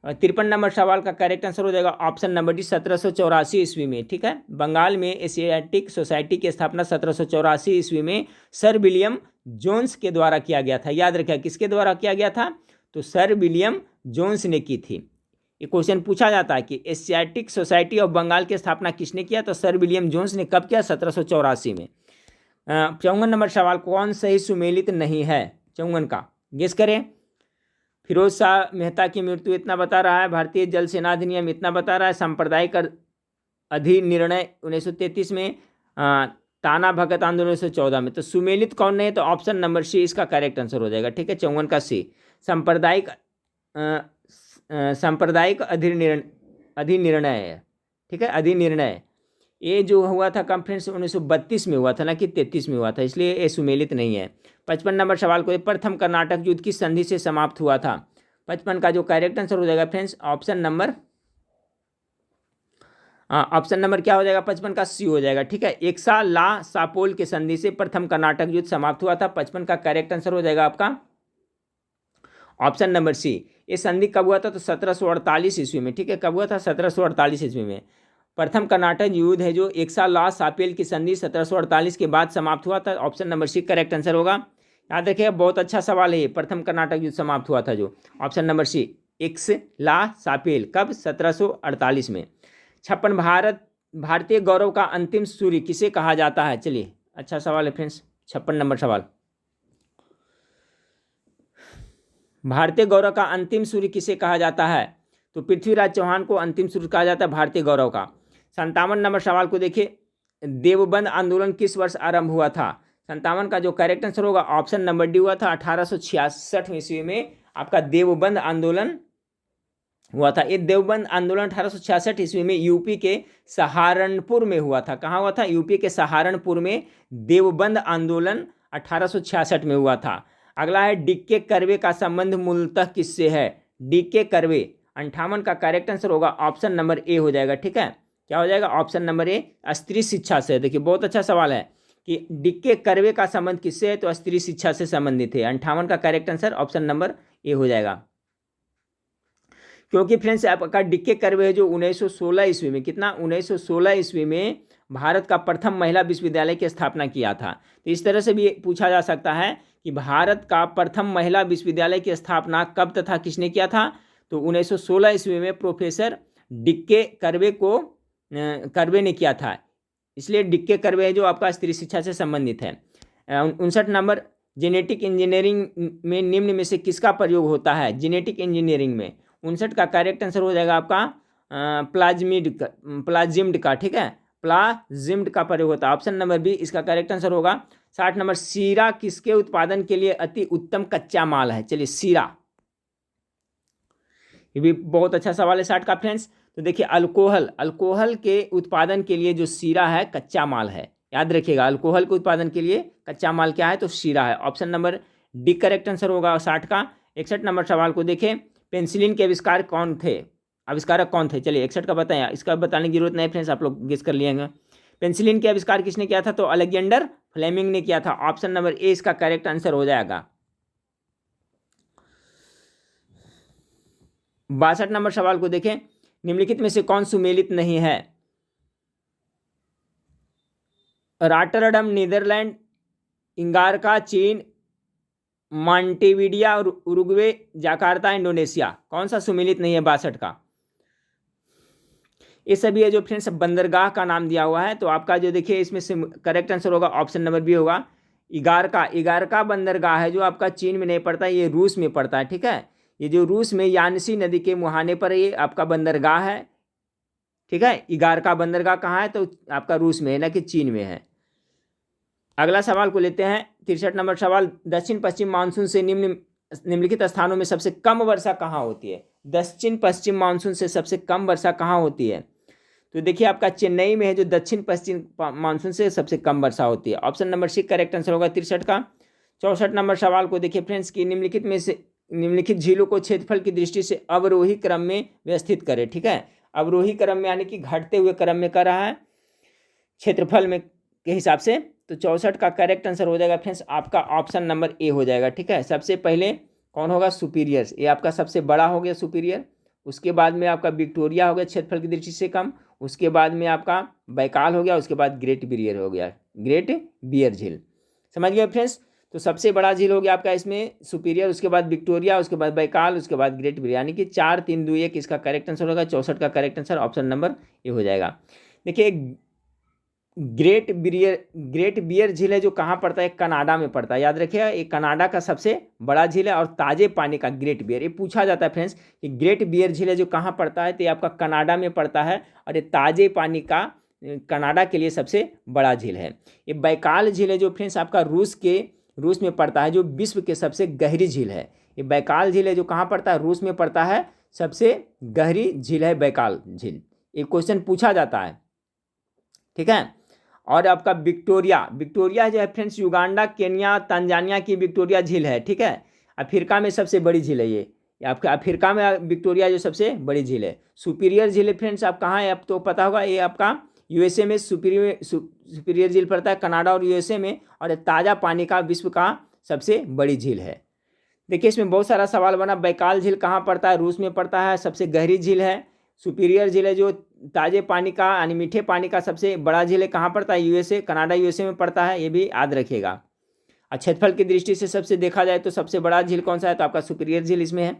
53 नंबर सवाल का करेक्ट आंसर हो जाएगा ऑप्शन नंबर डी 1784 ईस्वी में। ठीक है, बंगाल में एशियाटिक सोसाइटी की स्थापना 1784 ईस्वी में सर विलियम जोन्स के द्वारा किया गया था। याद रखिए किसके द्वारा किया गया था? तो सर विलियम जोन्स ने की थी। ये क्वेश्चन पूछा जाता है कि एशियाटिक सोसाइटी ऑफ बंगाल की स्थापना किसने किया? तो सर विलियम जोन्स ने। कब किया? 1784 में। 54 नंबर सवाल, कौन सही सुमेलित नहीं है? 54 का गेस करें। फिरोज शाह मेहता की मृत्यु इतना बता रहा है, भारतीय जल सेना अधिनियम इतना बता रहा है, सांप्रदायिक अधिनिर्णय 1933 में, ताना भगत आंदोलन 1914 में। तो सुमेलित कौन नहीं है? तो ऑप्शन नंबर सी इसका करेक्ट आंसर हो जाएगा। ठीक है, 54 का सी। सांप्रदायिक अधिनिर्णय है। ठीक है, अधिनिर्णय ये जो हुआ था कॉन्फ्रेंस 1932 में हुआ था ना कि 33 में हुआ था, इसलिए ये सुमेलित नहीं है। 55 नंबर सवाल को, प्रथम कर्नाटक युद्ध किस संधि से समाप्त हुआ था? 55 का जो करेक्ट आंसर हो जाएगा फ्रेंड्स ऑप्शन नंबर क्या हो जाएगा? 55 का सी हो जाएगा। ठीक है, एक्सा ला सापोल के संधि से प्रथम कर्नाटक युद्ध समाप्त हुआ था। 55 का करेक्ट आंसर हो जाएगा आपका ऑप्शन नंबर सी। ये संधि कब हुआ था? तो 1748 ईस्वी में। ठीक है, कब हुआ था? 1748 ईस्वी में। प्रथम कर्नाटक युद्ध है जो एक्सा ला सापेल की संधि 1748 के बाद समाप्त हुआ था। Option number C correct answer होगा। याद रखिएगा, बहुत अच्छा सवाल है ये। प्रथम कर्नाटक युद्ध समाप्त हुआ था जो, ऑप्शन नंबर सी एक्स ला सापेल। कब? 1748 में। 56 भारतीय गौरव का अंतिम सूर्य किसे कहा जाता है? चलिए, अच्छा सवाल है फ्रेंड्स। 56 नंबर सवाल, भारतीय गौरव का अंतिम सूर्य किसे कहा जाता है? तो पृथ्वीराज चौहान को अंतिम सूर्य कहा जाता है भारतीय गौरव का। 57 नंबर सवाल को देखिए, देवबंद आंदोलन किस वर्ष आरंभ हुआ था? 57 का जो करेक्ट आंसर होगा ऑप्शन नंबर डी हुआ था 1866 ईस्वी में आपका देवबंद आंदोलन हुआ था। ये देवबंद आंदोलन 1866 ईस्वी में यूपी के सहारनपुर में हुआ था। कहाँ हुआ था? यूपी के सहारनपुर में देवबंद आंदोलन 1866 में हुआ था। अगला है डीके कर्वे का संबंध मूलतः किससे है? डीके कर्वे 58 का करेक्ट आंसर होगा ऑप्शन नंबर ए हो जाएगा। ठीक है, क्या हो जाएगा? ऑप्शन नंबर ए स्त्री शिक्षा से। देखिए बहुत अच्छा सवाल है कि डीके कर्वे का संबंध किससे है? तो स्त्री शिक्षा से संबंधित है। 58 का करेक्ट आंसर ऑप्शन नंबर ए हो जाएगा। क्योंकि फ्रेंड्स आपका डीके कर्वे है जो 1916 ईस्वी में, कितना? 1916 ईस्वी में भारत का प्रथम महिला विश्वविद्यालय की स्थापना किया था। तो इस तरह से भी पूछा जा सकता है कि भारत का प्रथम महिला विश्वविद्यालय की स्थापना कब तथा किसने किया था? तो 1916 ईस्वी में प्रोफेसर डीके कर्वे ने किया था। इसलिए डीके कर्वे जो आपका स्त्री शिक्षा से संबंधित है। 59 नंबर, जेनेटिक इंजीनियरिंग में निम्न में से किसका प्रयोग होता है? जेनेटिक इंजीनियरिंग में 59 का करेक्ट आंसर हो जाएगा आपका प्लाज्मिड का। ठीक है, प्लाज्मिड का प्रयोग होता है। ऑप्शन नंबर बी इसका करेक्ट आंसर होगा। 60 नंबर, सीरा किसके उत्पादन के लिए अति उत्तम कच्चा माल है? चलिए, सीरा, ये भी बहुत अच्छा सवाल है 60 का फ्रेंड्स। तो देखिए अल्कोहल के उत्पादन के लिए जो सीरा है कच्चा माल है। याद रखिएगा, अल्कोहल के उत्पादन के लिए कच्चा माल क्या है? तो सीरा है। Option number D correct answer होगा 60 का। 61 नंबर सवाल को देखें, पेंसिलिन के आविष्कारक कौन थे? चलिए 61 का बताएं, इसका बताने की जरूरत नहीं फ्रेंड्स, आप लोग गेस कर लिएंगे। पेंसिलिन के आविष्कार किसने किया था? तो अलेक्जेंडर फ्लेमिंग ने किया था। ऑप्शन नंबर ए इसका करेक्ट आंसर हो जाएगा। 62 नंबर सवाल को देखें, निम्नलिखित में से कौन सुमेलित नहीं है? रॉटरडम नीदरलैंड, इंगारका चीन, मॉन्टेविडिया और उरुग्वे, जाकार्ता इंडोनेशिया, कौन सा सुमेलित नहीं है 62 का? ये सभी है जो फ्रेंड्स बंदरगाह का नाम दिया हुआ है। तो आपका जो देखिए इसमें से करेक्ट आंसर होगा ऑप्शन नंबर बी होगा। इगारका बंदरगाह है जो आपका चीन में नहीं पड़ता, ये रूस में पड़ता है। ठीक है, ये जो रूस में यानसी नदी के मुहाने पर ये आपका बंदरगाह है, ठीक है। इगारका बंदरगाह कहाँ है? तो आपका रूस में है, ना कि चीन में है। अगला सवाल को लेते हैं, 63 नंबर सवाल। दक्षिण पश्चिम मानसून से निम्नलिखित स्थानों में सबसे कम वर्षा कहाँ होती है? दक्षिण पश्चिम मानसून से सबसे कम वर्षा कहाँ होती है? तो देखिए आपका चेन्नई में है, जो दक्षिण पश्चिम मानसून से सबसे कम वर्षा होती है। Option number C correct answer होगा 63 का। 64 नंबर सवाल को देखिए फ्रेंड्स कि निम्नलिखित झीलों को क्षेत्रफल की दृष्टि से अवरोही क्रम में व्यवस्थित करें। ठीक है, अवरोही क्रम में यानी कि घटते हुए क्रम में कर रहा है क्षेत्रफल में के हिसाब से। तो 64 का करेक्ट आंसर हो जाएगा फ्रेंड्स आपका ऑप्शन नंबर ए हो जाएगा। ठीक है, सबसे पहले कौन होगा? सुपीरियर, ये आपका सबसे बड़ा हो गया सुपीरियर। उसके बाद में आपका विक्टोरिया हो गया क्षेत्रफल की दृष्टि से कम। उसके बाद में आपका बैकाल हो गया। उसके बाद ग्रेट बियर हो गया, ग्रेट बियर झील। समझ गए फ्रेंड्स? तो सबसे बड़ा झील हो गया आपका इसमें सुपीरियर, उसके बाद विक्टोरिया, उसके बाद बैकाल, उसके बाद ग्रेट बियर, यानी कि 4 3 2 1 इसका करेक्ट आंसर होगा। 64 का करेक्ट आंसर ऑप्शन नंबर ए हो जाएगा। देखिए ग्रेट बियर झील है जो कहाँ पड़ता है? कनाडा में पड़ता है। याद रखिएगा, ये कनाडा का सबसे बड़ा झील है और ताजे पानी का ग्रेट बियर। ये पूछा जाता है फ्रेंड्स कि ग्रेट बियर झील है जो कहाँ पड़ता है, तो ये आपका कनाडा में पड़ता है और ये ताजे पानी का कनाडा के लिए सबसे बड़ा झील है। ये बैकाल झील है जो फ्रेंड्स आपका रूस में पड़ता है, जो विश्व के सबसे गहरी झील है। ये बैकाल झील है जो कहाँ पड़ता है? रूस में पड़ता है, सबसे गहरी झील है बैकाल झील। ये क्वेश्चन पूछा जाता है। ठीक है, और आपका विक्टोरिया जो है फ्रेंड्स युगांडा, केन्या, तंजानिया की विक्टोरिया झील है। ठीक है, अफ्रीका में सबसे बड़ी झील है ये आपका, अफ्रीका में विक्टोरिया जो सबसे बड़ी झील है। सुपीरियर झील है फ्रेंड्स आप कहाँ है? आप तो पता होगा, ये आपका यूएसए में सुपीरियर झील पड़ता है, कनाडा और यूएसए में, और ताज़ा पानी का विश्व का सबसे बड़ी झील है। देखिए इसमें बहुत सारा सवाल बना। बैकाल झील कहाँ पड़ता है? रूस में पड़ता है, सबसे गहरी झील है। सुपीरियर झील है जो ताजे पानी का यानी मीठे पानी का सबसे बड़ा झील है, कहाँ पड़ता है? यूएसए, कनाडा यूएसए में पड़ता है, ये भी याद रखिएगा। क्षेत्रफल की दृष्टि से सबसे देखा जाए तो सबसे बड़ा झील कौन सा है? तो आपका सुपीरियर झील इसमें है।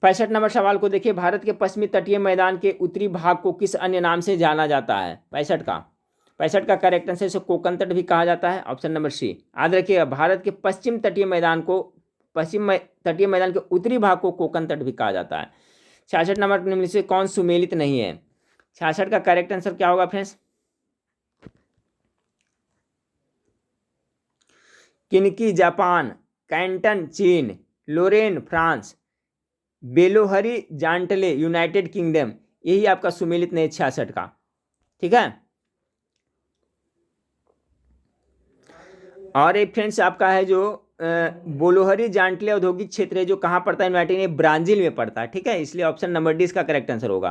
65 नंबर सवाल को देखिए, भारत के पश्चिमी तटीय मैदान के उत्तरी भाग को किस अन्य नाम से जाना जाता है? 65 का करेक्ट आंसर से कोकण तट भी कहा जाता है, ऑप्शन नंबर सी। याद रखिएगा, भारत के पश्चिम तटीय मैदान के उत्तरी भाग को कोकण तट भी कहा जाता है। 66 नंबर निम्न से कौन सुमेलित नहीं है? 66 का करेक्ट आंसर क्या होगा फ्रेंड्स? किनकी जापान, कैंटन चीन, लोरेन फ्रांस, बेलोहरी जांटले यूनाइटेड किंगडम, यही आपका सुमेलित नहीं 66 का। ठीक है, और एक फ्रेंड्स आपका है जो बोलोहरी जांटले औद्योगिक क्षेत्र है जो कहाँ पड़ता है? यूनाइटेड में ब्राजील में पड़ता है। ठीक है, इसलिए ऑप्शन नंबर डी इसका करेक्ट आंसर होगा।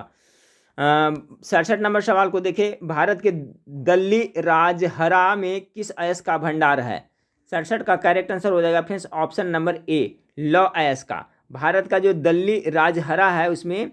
67 नंबर सवाल को देखिए, भारत के दल्ली राजहरा में किस अयस्क का भंडार है? 67 का करेक्ट आंसर हो जाएगा फ्रेंड्स ऑप्शन नंबर ए, लौह अयस्क का। भारत का जो दल्ली राजहरा है उसमें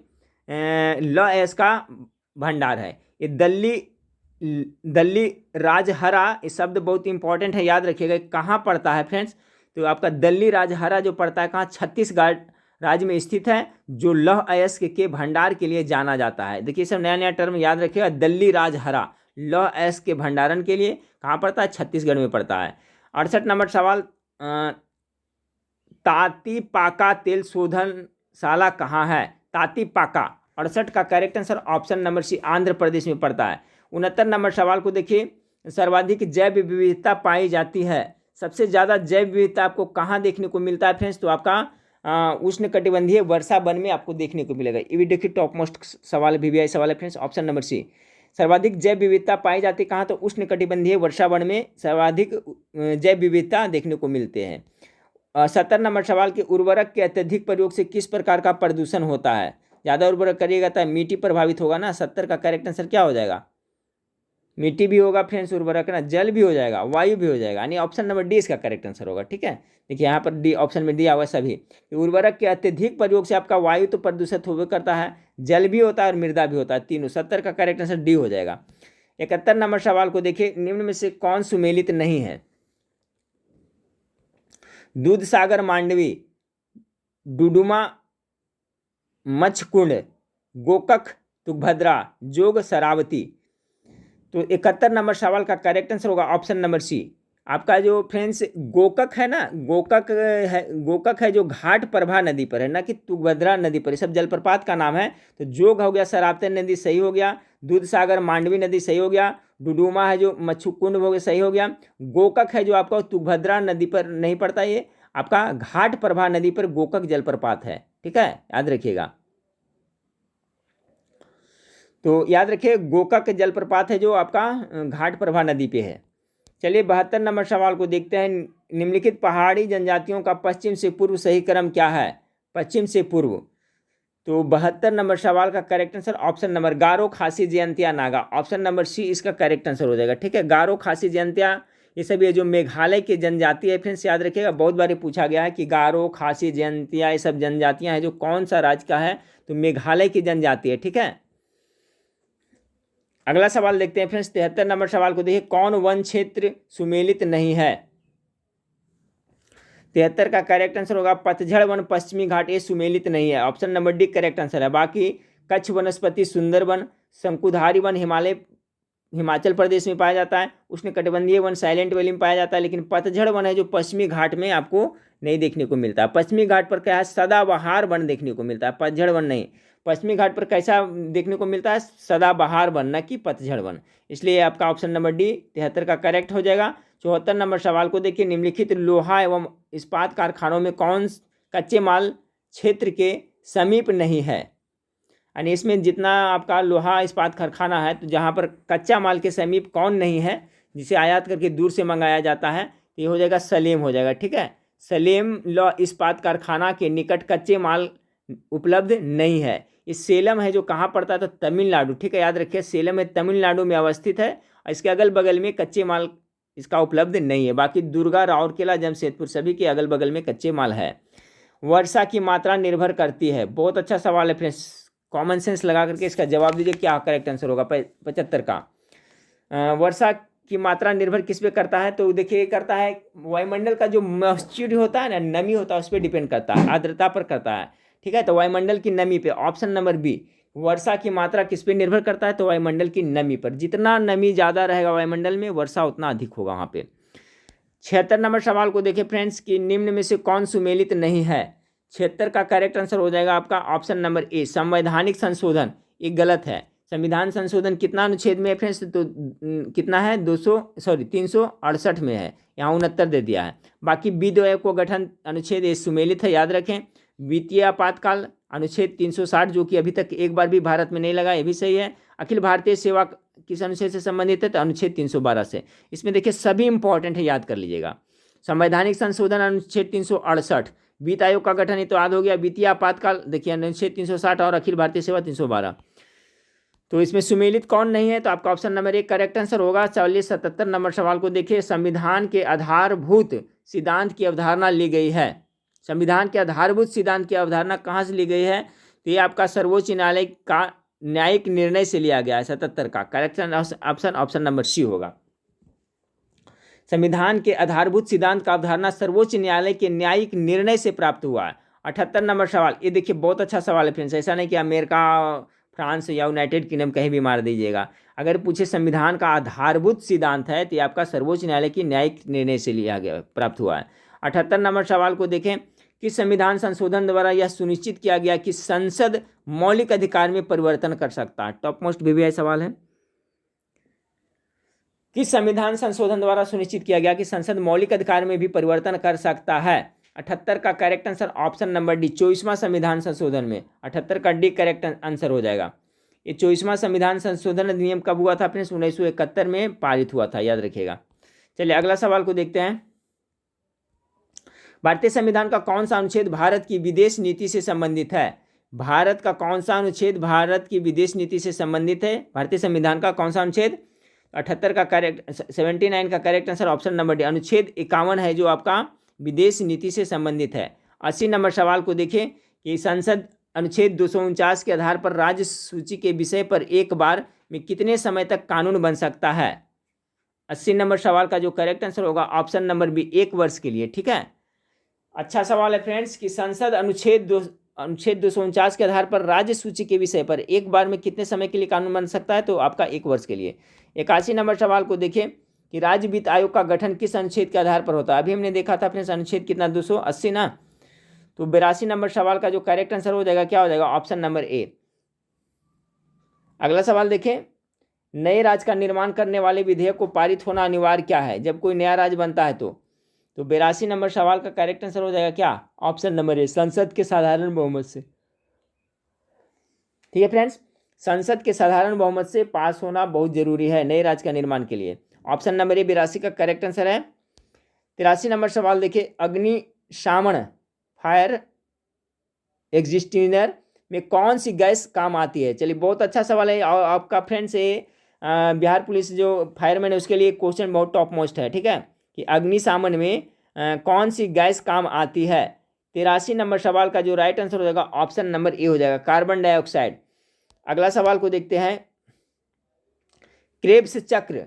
लौह अयस्क का भंडार है। ये दल्ली राजहरा, ये शब्द बहुत इंपॉर्टेंट है, याद रखिएगा। कहाँ पड़ता है फ्रेंड्स? तो आपका दल्ली राजहरा जो पड़ता है कहाँ? छत्तीसगढ़ राज्य में स्थित है, जो लौह अयस्क के भंडार के लिए जाना जाता है। देखिए सब नया नया टर्म याद रखिएगा। दल्ली राजहरा लौह अयस्क के भंडारण के लिए कहाँ पड़ता है? छत्तीसगढ़ में पड़ता है। 68 नंबर सवाल, तातीपाका तेल शोधनशाला कहाँ है? तातीपाका, 68 का correct answer option number C, Andhra Pradesh में पड़ता है। 69 नंबर सवाल को देखिए, सर्वाधिक जैव विविधता पाई जाती है, सबसे ज़्यादा जैव विविधता आपको कहाँ देखने को मिलता है फ्रेंड्स? तो आपका उष्णकटिबंधीय वर्षा वन में आपको देखने को मिलेगा। ये भी देखिए टॉप मोस्ट सवाल VVI सवाल है फ्रेंड्स, ऑप्शन नंबर सी। सर्वाधिक जैव विविधता पाई जाती है कहाँ? तो उष्णकटिबंधीय वर्षा वन में सर्वाधिक जैव विविधता देखने को मिलते हैं। 70 नंबर सवाल के, उर्वरक के अत्यधिक प्रयोग से किस प्रकार का प्रदूषण होता है? ज़्यादा उर्वरक करिएगा तो मिट्टी प्रभावित होगा ना। 70 का करेक्ट आंसर क्या हो जाएगा? मिट्टी भी होगा फ्रेंड्स, उर्वरक ना, जल भी हो जाएगा, वायु भी हो जाएगा, यानी ऑप्शन नंबर डी इसका करेक्ट आंसर होगा। ठीक है, देखिए यहाँ पर डी ऑप्शन में दिया हुआ सभी। उर्वरक के अत्यधिक प्रयोग से आपका वायु तो प्रदूषित होवे करता है, जल भी होता है और मृदा भी होता है, तीनों। 70 का करेक्ट आंसर डी हो जाएगा। 71 नंबर सवाल को देखिए, निम्न में से कौन सुमेलित नहीं है? दूधसागर मांडवी, डुडुमा मच्छकुंड, गोकख तुंगभद्रा, जोग शरावती। तो 71 नंबर सवाल का करेक्ट आंसर होगा ऑप्शन नंबर सी, आपका जो फ्रेंड्स गोकक है ना, गोकक है जो घाट प्रभा नदी पर है, ना कि तुंगभद्रा नदी पर। ये सब जलप्रपात का नाम है। तो जोग हो गया, सरावती नदी सही हो गया, दूध सागर मांडवी नदी सही हो गया, डुडुमा है जो मच्छुकुंड हो गया सही हो गया, गोकक है जो आपका तुंगभद्रा नदी पर नहीं पड़ता, ये आपका घाट प्रभा नदी पर गोकक जलप्रपात है। ठीक है, याद रखिएगा। तो याद रखिए गोकक जलप्रपात है जो आपका घाट प्रभा नदी पे है। चलिए 72 नंबर सवाल को देखते हैं। निम्नलिखित पहाड़ी जनजातियों का पश्चिम से पूर्व सही क्रम क्या है? पश्चिम से पूर्व। तो 72 नंबर सवाल का correct answer option number Garo, Khasi, Jaintia, Naga. Option number C इसका करेक्ट आंसर हो जाएगा। ठीक है, गारो, खासी, जयंतिया ये सब ये जो मेघालय की जनजाति है फ्रेंड्स, याद रखिएगा, बहुत बार पूछा गया है कि गारो, खासी, जयंतिया ये सब जनजातियां हैं जो कौन सा राज्य का है? तो मेघालय की जनजाति है। ठीक है, अगला सवाल देखते हैं फ्रेंड्स। 73 नंबर सवाल को देखिए, कौन वन क्षेत्र सुमेलित नहीं है? 73 का करेक्ट आंसर होगा पतझड़ वन, पश्चिमी घाट, ये सुमेलित नहीं है। Option number D correct answer है। बाकी कच्छ वनस्पति, सुंदरवन, शंकुधारी वन हिमाचल प्रदेश में पाया जाता है, उष्णकटिबंधीय वन साइलेंट वैली में पाया जाता है, लेकिन पतझड़ वन है जो पश्चिमी घाट में आपको नहीं देखने को मिलता है। पश्चिमी घाट पर क्या है? सदाबहार वन देखने को मिलता है, पतझड़ वन नहीं। पश्चिमी घाट पर कैसा देखने को मिलता है? सदाबहार वन, न कि पतझड़ वन। इसलिए आपका ऑप्शन नंबर डी 73 का करेक्ट हो जाएगा। 74 नंबर सवाल को देखिए, निम्नलिखित लोहा एवं इस्पात कारखानों में कौन कच्चे माल क्षेत्र के समीप नहीं है? यानी इसमें जितना आपका लोहा इस्पात कारखाना है, तो जहाँ पर कच्चा माल के समीप कौन नहीं है, जिसे आयात करके दूर से मंगाया जाता है, तो ये हो जाएगा सलेम हो जाएगा। ठीक है, सलेम लौह इस्पात कारखाना के निकट कच्चे माल उपलब्ध नहीं है। ये सेलम है जो कहाँ पड़ता है? तो तमिलनाडु। ठीक है, याद रखिए सेलम है तमिलनाडु में अवस्थित है, और इसके अगल बगल में कच्चे माल इसका उपलब्ध नहीं है। बाकी दुर्गा, राउरकेला, जमशेदपुर सभी के अगल बगल में कच्चे माल है। वर्षा की मात्रा निर्भर करती है। बहुत अच्छा सवाल है फ्रेंड्स, कॉमन सेंस लगा करके इसका जवाब दीजिए, क्या करेक्ट आंसर होगा 75 का। वर्षा की मात्रा निर्भर किस पे करता है? तो देखिए करता है वायुमंडल का जो मॉइस्चर होता है ना, नमी होता है, उस पर डिपेंड करता है, आर्द्रता पर करता है। ठीक है, तो वायुमंडल की नमी पे। ऑप्शन नंबर बी, वर्षा की मात्रा किस पे निर्भर करता है? तो वायुमंडल की नमी पर। जितना नमी ज़्यादा रहेगा वायुमंडल में, वर्षा उतना अधिक होगा वहाँ पे। 76 नंबर सवाल को देखिए फ्रेंड्स, कि निम्न में से कौन सुमेलित नहीं है? 76 का करेक्ट आंसर हो जाएगा आपका ऑप्शन नंबर ए, संवैधानिक संशोधन। ये गलत है। संविधान संशोधन कितना अनुच्छेद में है फ्रेंड्स? तो कितना है? 368 में है, यहाँ 69 दे दिया है। बाकी विधेयक को गठन अनुच्छेद ये सुमेलित है, याद रखें। वित्तीय आपातकाल अनुच्छेद 360 जो कि अभी तक एक बार भी भारत में नहीं लगा, ये भी सही है। अखिल भारतीय सेवा किस अनुच्छेद से संबंधित है? तो अनुच्छेद 312 से। इसमें देखिए सभी इंपॉर्टेंट है, याद कर लीजिएगा। संवैधानिक संशोधन अनुच्छेद 368, वित्त आयोग का गठन ये तो याद हो गया। वित्तीय आपातकाल देखिए अनुच्छेद 360 और अखिल भारतीय सेवा 312। तो इसमें सुमेलित कौन नहीं है? तो आपका ऑप्शन नंबर एक करेक्ट आंसर होगा। 77 नंबर सवाल को देखिए, संविधान के आधारभूत सिद्धांत की अवधारणा ली गई है। संविधान के आधारभूत सिद्धांत की अवधारणा कहाँ से ली गई है? तो ये आपका सर्वोच्च न्यायालय का न्यायिक निर्णय से लिया गया है। 77 का करेक्ट ऑप्शन नंबर सी होगा। संविधान के आधारभूत सिद्धांत का अवधारणा सर्वोच्च न्यायालय के न्यायिक निर्णय से प्राप्त हुआ है। 78 नंबर सवाल, ये देखिए बहुत अच्छा सवाल है फ्रेंड्स, ऐसा नहीं कि अमेरिका, फ्रांस या यूनाइटेड किंगडम कहीं भी मार दीजिएगा। अगर पूछे संविधान का आधारभूत सिद्धांत है, तो ये आपका सर्वोच्च न्यायालय की न्यायिक निर्णय से लिया गया, प्राप्त हुआ है। 78 नंबर सवाल को देखें, किस संविधान संशोधन द्वारा यह सुनिश्चित किया गया कि संसद मौलिक अधिकार में परिवर्तन कर सकता है? टॉप मोस्ट वीवीआई सवाल है। किस संविधान संशोधन द्वारा सुनिश्चित किया गया कि संसद मौलिक अधिकार में भी परिवर्तन कर सकता है? 78 का correct answer option number D, 24वां संविधान संशोधन में। 78 का डी करेक्ट आंसर हो जाएगा। ये 24वां संविधान संशोधन अधिनियम कब हुआ था फ्रेंड्स? 1971 में पारित हुआ था, याद रखिएगा। चलिए अगला सवाल को देखते हैं। भारतीय संविधान का कौन सा अनुच्छेद भारत की विदेश नीति से संबंधित है? भारत का कौन सा अनुच्छेद भारत की विदेश नीति से संबंधित है? भारतीय संविधान का कौन सा अनुच्छेद? 78 का करेक्ट 79 का correct answer option number D, अनुच्छेद 51 है जो आपका विदेश नीति से संबंधित है। 80 नंबर सवाल को देखिए कि संसद अनुच्छेद 249 के आधार पर राज्य सूची के विषय पर एक बार में कितने समय तक कानून बन सकता है? 80 नंबर सवाल का जो करेक्ट आंसर होगा ऑप्शन नंबर बी, 1 वर्ष के लिए। ठीक है, अच्छा सवाल है फ्रेंड्स कि संसद अनुच्छेद 249 के आधार पर राज्य सूची के विषय पर एक बार में कितने समय के लिए कानून बन सकता है? तो आपका 1 वर्ष के लिए। 81 नंबर सवाल को देखिए कि राज्य वित्त आयोग का गठन किस अनुच्छेद के आधार पर होता है। अभी हमने देखा था फ्रेंड्स अनुच्छेद कितना 280 ना। तो 82 नंबर सवाल का जो करेक्ट आंसर हो जाएगा क्या हो जाएगा, ऑप्शन नंबर ए। अगला सवाल देखें, नए राज्य का निर्माण करने वाले विधेयक को पारित होना अनिवार्य क्या है जब कोई नया राज्य बनता है तो 82 नंबर सवाल का करेक्ट आंसर हो जाएगा क्या, ऑप्शन नंबर ए, संसद के साधारण बहुमत से। ठीक है फ्रेंड्स, संसद के साधारण बहुमत से पास होना बहुत जरूरी है नए राज्य का निर्माण के लिए। ऑप्शन नंबर ए 82 का करेक्ट आंसर है। 83 नंबर सवाल देखिए, अग्निशामन फायर एक्सटिंग्विशर में कौन सी गैस काम आती है। चलिए बहुत अच्छा सवाल है और आपका फ्रेंड्स ये बिहार पुलिस जो फायरमैन है उसके लिए क्वेश्चन बहुत टॉप मोस्ट है। ठीक है, कि अग्निशामन में कौन सी गैस काम आती है। 83 नंबर सवाल का जो राइट आंसर हो जाएगा ऑप्शन नंबर ए हो जाएगा, कार्बन डाइऑक्साइड। अगला सवाल को देखते हैं, क्रेब्स चक्र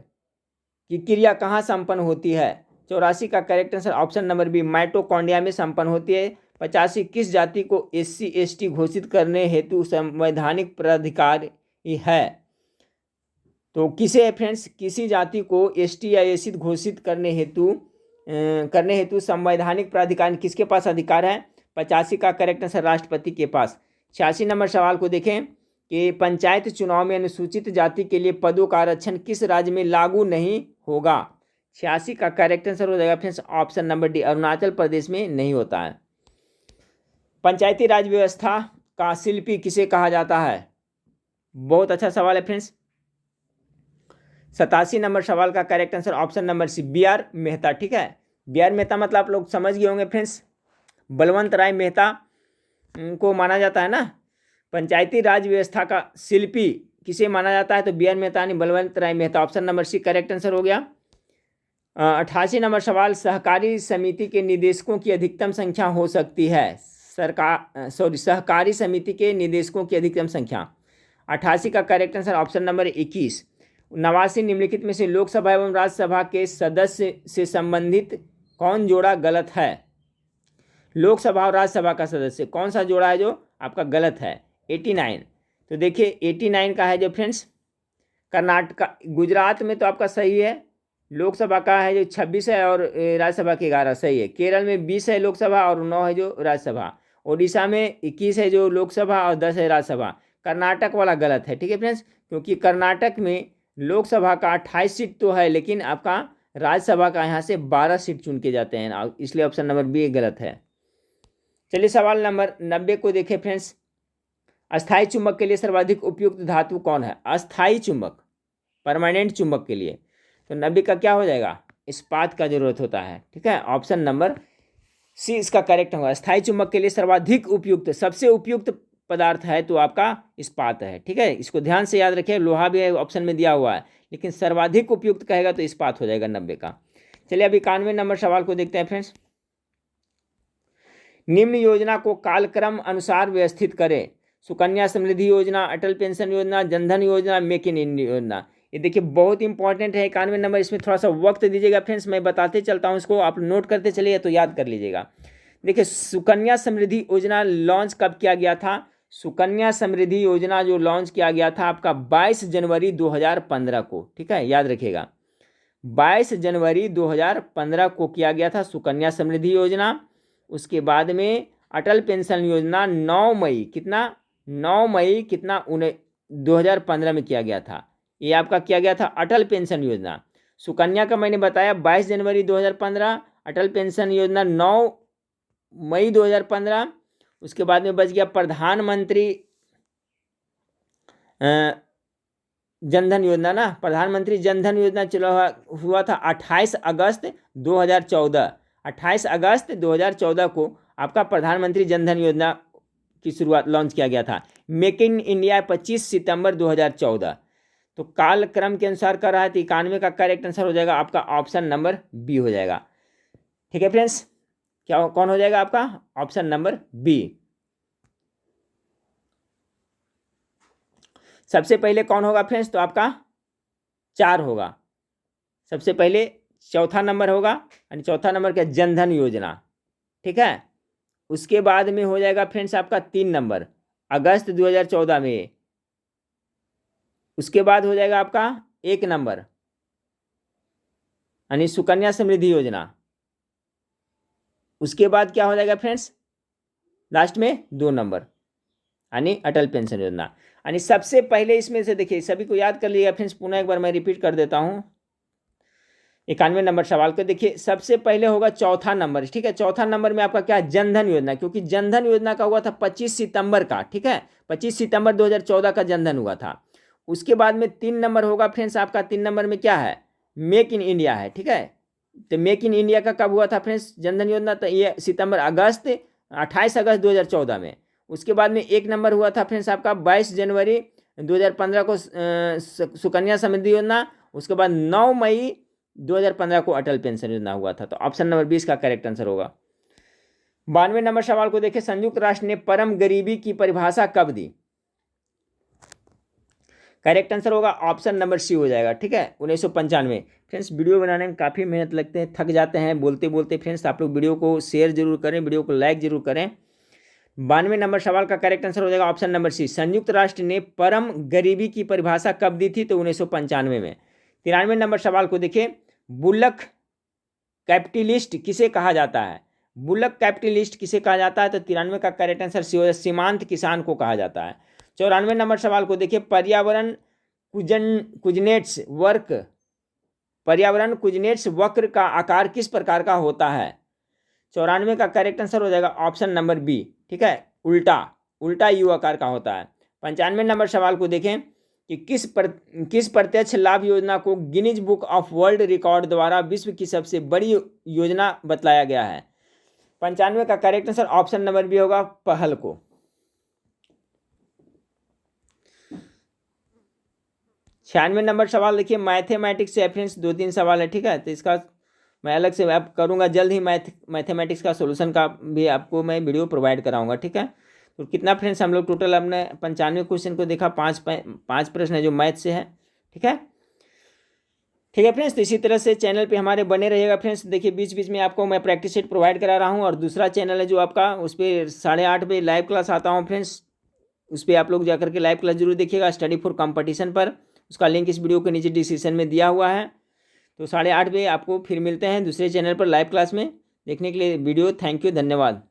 की क्रिया कहाँ संपन्न होती है। 84 का correct answer option number B, mitochondria में संपन्न होती है। 85 किस जाति को SC ST घोषित करने हेतु संवैधानिक प्राधिकार है। तो किसे फ्रेंड्स, किसी जाति को ST या SC घोषित करने हेतु संवैधानिक प्राधिकार किसके पास अधिकार है। 85 का करेक्ट आंसर राष्ट्रपति के पास। 86 नंबर सवाल को देखें कि पंचायत चुनाव में अनुसूचित जाति के लिए पदों का आरक्षण किस राज्य में लागू नहीं होगा। 86 का करेक्ट आंसर हो जाएगा friends option number D, Arunachal Pradesh में नहीं होता है। पंचायती राज व्यवस्था का शिल्पी किसे कहा जाता है, बहुत अच्छा सवाल है फ्रेंड्स। 87 नंबर सवाल का correct answer option number C, BR Mehta. ठीक है, BR मेहता मतलब आप लोग समझ गए होंगे फ्रेंड्स, बलवंत राय मेहता को माना जाता है ना। पंचायती राज व्यवस्था का शिल्पी किसे माना जाता है, तो BR मेहता नहीं, Balwant Rai Mehta. Option number C correct answer हो गया। 88 नंबर सवाल, सहकारी समिति के निदेशकों की अधिकतम संख्या हो सकती है। सहकारी समिति के निदेशकों की अधिकतम संख्या। 88 का करेक्ट आंसर ऑप्शन नंबर 21। 89 निम्नलिखित में से लोकसभा एवं राज्यसभा के सदस्य से संबंधित कौन जोड़ा गलत है। लोकसभा और राज्यसभा का सदस्य कौन सा जोड़ा है जो आपका गलत है। 89, तो देखिए 89 का है जो फ्रेंड्स कर्नाटक, गुजरात में तो आपका सही है, लोकसभा का है जो 26 है और राज्यसभा के 11 सही है। केरल में 20 है लोकसभा और 9 है जो राज्यसभा। उड़ीसा में 21 है जो लोकसभा और 10 है राज्यसभा। कर्नाटक वाला गलत है। ठीक है फ्रेंड्स, क्योंकि कर्नाटक में लोकसभा का 28 सीट तो है लेकिन आपका राज्यसभा का यहाँ से 12 सीट चुन के जाते हैं, इसलिए ऑप्शन नंबर बी गलत है। चलिए सवाल नंबर 90 को देखें फ्रेंड्स, अस्थायी चुंबक के लिए सर्वाधिक उपयुक्त धातु कौन है। अस्थायी चुंबक, परमानेंट चुंबक के लिए तो 90 का क्या हो जाएगा, इस्पात का जरूरत होता है। ठीक है, ऑप्शन नंबर सी इसका करेक्ट होगा। अस्थायी चुंबक के लिए सर्वाधिक उपयुक्त, सबसे उपयुक्त पदार्थ है तो आपका इस्पात है। ठीक है, इसको ध्यान से याद रखिए, लोहा भी ऑप्शन में दिया हुआ है लेकिन सर्वाधिक उपयुक्त कहेगा तो इस्पात हो जाएगा 90 का। चलिए अब 91 नंबर सवाल को देखते हैं फ्रेंड्स, निम्न योजना को कालक्रम अनुसार व्यवस्थित करें। सुकन्या समृद्धि योजना, अटल पेंशन योजना, जनधन योजना, मेक इन इंडिया योजना। ये देखिए बहुत इंपॉर्टेंट है 91 नंबर, इसमें थोड़ा सा वक्त दीजिएगा फ्रेंड्स, मैं बताते चलता हूँ, इसको आप नोट करते चलिए तो याद कर लीजिएगा। देखिए सुकन्या समृद्धि योजना लॉन्च कब किया गया था। सुकन्या समृद्धि योजना जो लॉन्च किया गया था आपका 22 जनवरी 2015 को। ठीक है, याद रखिएगा 22 जनवरी 2015 को किया गया था सुकन्या समृद्धि योजना। उसके बाद में अटल पेंशन योजना 9 मई 2015 में किया गया था। ये आपका किया गया था अटल पेंशन योजना। सुकन्या का मैंने बताया 22 जनवरी 2015, अटल पेंशन योजना 9 मई 2015। उसके बाद में बच गया प्रधानमंत्री जनधन योजना ना, प्रधानमंत्री जनधन योजना चला हुआ था 28 अगस्त 2014। 28 अगस्त 2014 को आपका प्रधानमंत्री जनधन योजना की शुरुआत लॉन्च किया गया था। मेक इन इंडिया 25 सितंबर 2014। तो कालक्रम के अनुसार कर रहा है तो 91 का करेक्ट आंसर हो जाएगा आपका ऑप्शन नंबर बी हो जाएगा। ठीक है फ्रेंड्स, क्या कौन हो जाएगा आपका ऑप्शन नंबर बी। सबसे पहले कौन होगा फ्रेंड्स, तो आपका 4 होगा। सबसे पहले चौथा नंबर होगा, यानी चौथा नंबर क्या, जनधन योजना। ठीक है, उसके बाद में हो जाएगा फ्रेंड्स आपका 3 नंबर अगस्त 2014 में। उसके बाद हो जाएगा आपका 1 नंबर यानी सुकन्या समृद्धि योजना। उसके बाद क्या हो जाएगा फ्रेंड्स, लास्ट में 2 नंबर यानी अटल पेंशन योजना। यानी सबसे पहले इसमें से देखिए, सभी को याद कर लिएगा फ्रेंड्स, पुनः एक बार मैं रिपीट कर देता हूँ 91 नंबर सवाल को। देखिए सबसे पहले होगा चौथा नंबर, ठीक है। चौथा नंबर में आपका क्या है, जनधन योजना, क्योंकि जनधन योजना का हुआ था 25 सितंबर का, ठीक है, 25 सितंबर 2014 का जनधन हुआ था। उसके बाद में 3 नंबर होगा फ्रेंड्स आपका, 3 नंबर में क्या है, मेक इन इंडिया है, ठीक है। तो मेक इन इंडिया का कब हुआ था फ्रेंड्स जनधन योजना, तो ये 28 अगस्त 2014 में। उसके बाद में 1 नंबर हुआ था फ्रेंड्स आपका 22 जनवरी 2015 को सुकन्या समृद्धि योजना। उसके बाद 9 मई 2015 को अटल पेंशन योजना हुआ था। तो ऑप्शन नंबर 20 का करेक्ट आंसर होगा। 92 नंबर सवाल को देखिए, संयुक्त राष्ट्र ने परम गरीबी की परिभाषा कब दी। करेक्ट आंसर होगा ऑप्शन नंबर सी हो जाएगा, ठीक है, 1995। फ्रेंड्स वीडियो बनाने में काफ़ी मेहनत लगते हैं, थक जाते हैं बोलते बोलते। फ्रेंड्स आप लोग वीडियो को शेयर जरूर करें, वीडियो को लाइक जरूर करें। 92 नंबर सवाल का करेक्ट आंसर हो जाएगा ऑप्शन नंबर सी, संयुक्त राष्ट्र ने परम गरीबी की परिभाषा कब दी थी, तो 1995 में। 93 नंबर सवाल को देखिए, बुलक कैपिटलिस्ट किसे कहा जाता है। बुलक कैपिटलिस्ट किसे कहा जाता है, तो 93 का करेक्ट आंसर सी हो जाएगा, सीमांत किसान को कहा जाता है। 94 नंबर सवाल को देखिए, पर्यावरण कुजनेट्स वक्र का आकार किस प्रकार का होता है। 94 का करेक्ट आंसर हो जाएगा ऑप्शन नंबर बी, ठीक है, उल्टा यू आकार का होता है। 95 नंबर सवाल को देखें कि किस प्रत्यक्ष लाभ योजना को Guinness book of world record द्वारा विश्व की सबसे बड़ी योजना बतलाया गया है। 95 का correct answer option number B होगा, पहल को। 96 नंबर सवाल देखिए, मैथमेटिक्स से फ्रेंड्स 2-3 सवाल है, ठीक है। तो इसका मैं अलग से आप करूँगा जल्द ही, मैथमेटिक्स का सोल्यूशन का भी आपको मैं वीडियो प्रोवाइड कराऊंगा, ठीक है। तो कितना फ्रेंड्स हम लोग टोटल हमने 95 क्वेश्चन को देखा, 5 प्रश्न है जो मैथ से है, ठीक है। ठीक है फ्रेंड्स, तो इसी तरह से चैनल पे हमारे बने रहिएगा फ्रेंड्स। देखिए बीच बीच में आपको मैं प्रैक्टिस सेट प्रोवाइड करा रहा हूँ, और दूसरा चैनल है जो आपका, उस पर 8:30 बजे लाइव क्लास आता हूँ फ्रेंड्स। उस पर आप लोग जाकर के लाइव क्लास जरूर देखिएगा, स्टडी फॉर कंपटीशन पर। उसका लिंक इस वीडियो के नीचे डिस्क्रिप्शन में दिया हुआ है। तो 8:30 बजे आपको फिर मिलते हैं दूसरे चैनल पर लाइव क्लास में। देखने के लिए वीडियो थैंक यू, धन्यवाद।